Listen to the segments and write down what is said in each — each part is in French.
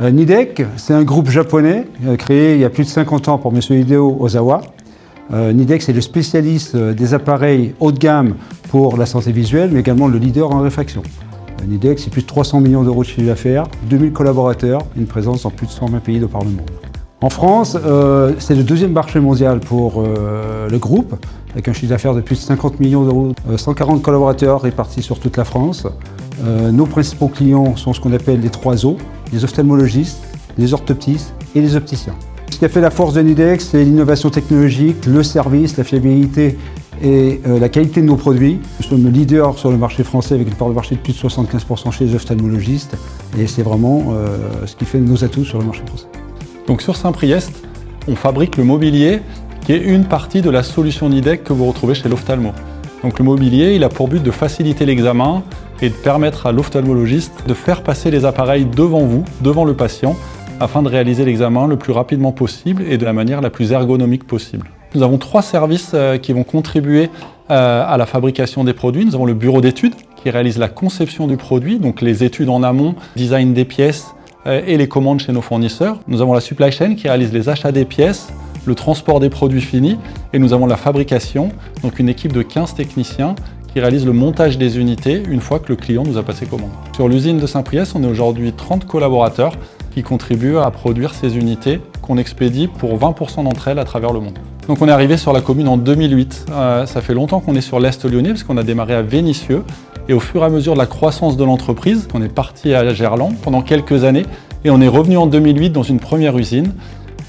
Nidec, c'est un groupe japonais créé il y a plus de 50 ans par M. Hideo Ozawa. Nidec, c'est le spécialiste des appareils haut de gamme pour la santé visuelle, mais également le leader en réfraction. Nidec, c'est plus de 300 millions d'euros de chiffre d'affaires, 2000 collaborateurs, une présence dans plus de 120 pays de par le monde. En France, c'est le deuxième marché mondial pour le groupe, avec un chiffre d'affaires de plus de 50 millions d'euros, 140 collaborateurs répartis sur toute la France. Nos principaux clients sont ce qu'on appelle les 3 O, les ophtalmologistes, les orthoptistes et les opticiens. Ce qui a fait la force de Nidec, c'est l'innovation technologique, le service, la fiabilité et la qualité de nos produits. Nous sommes leaders sur le marché français avec une part de marché de plus de 75% chez les ophtalmologistes et c'est vraiment ce qui fait nos atouts sur le marché français. Donc sur Saint-Priest, on fabrique le mobilier qui est une partie de la solution Nidec que vous retrouvez chez l'ophtalmo. Donc le mobilier, il a pour but de faciliter l'examen et de permettre à l'ophtalmologiste de faire passer les appareils devant vous, devant le patient, afin de réaliser l'examen le plus rapidement possible et de la manière la plus ergonomique possible. Nous avons 3 services qui vont contribuer à la fabrication des produits. Nous avons le bureau d'études qui réalise la conception du produit, donc les études en amont, design des pièces et les commandes chez nos fournisseurs. Nous avons la supply chain qui réalise les achats des pièces, le transport des produits finis et nous avons la fabrication, donc une équipe de 15 techniciens qui réalise le montage des unités une fois que le client nous a passé commande. Sur l'usine de Saint-Priest, on est aujourd'hui 30 collaborateurs qui contribuent à produire ces unités qu'on expédie pour 20% d'entre elles à travers le monde. Donc on est arrivé sur la commune en 2008. Ça fait longtemps qu'on est sur l'Est lyonnais parce qu'on a démarré à Vénissieux. Et au fur et à mesure de la croissance de l'entreprise, on est parti à Gerland pendant quelques années et on est revenu en 2008 dans une première usine.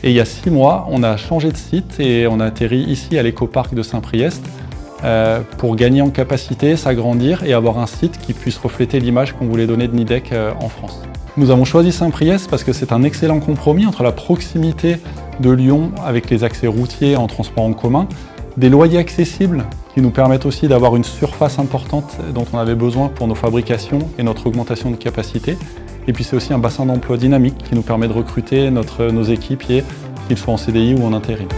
Et il y a 6 mois, on a changé de site et on a atterri ici à l'écoparc de Saint-Priest pour gagner en capacité, s'agrandir et avoir un site qui puisse refléter l'image qu'on voulait donner de Nidec en France. Nous avons choisi Saint-Priest parce que c'est un excellent compromis entre la proximité de Lyon avec les accès routiers en transport en commun, des loyers accessibles qui nous permettent aussi d'avoir une surface importante dont on avait besoin pour nos fabrications et notre augmentation de capacité. Et puis c'est aussi un bassin d'emploi dynamique qui nous permet de recruter nos équipiers, qu'ils soient en CDI ou en intérim.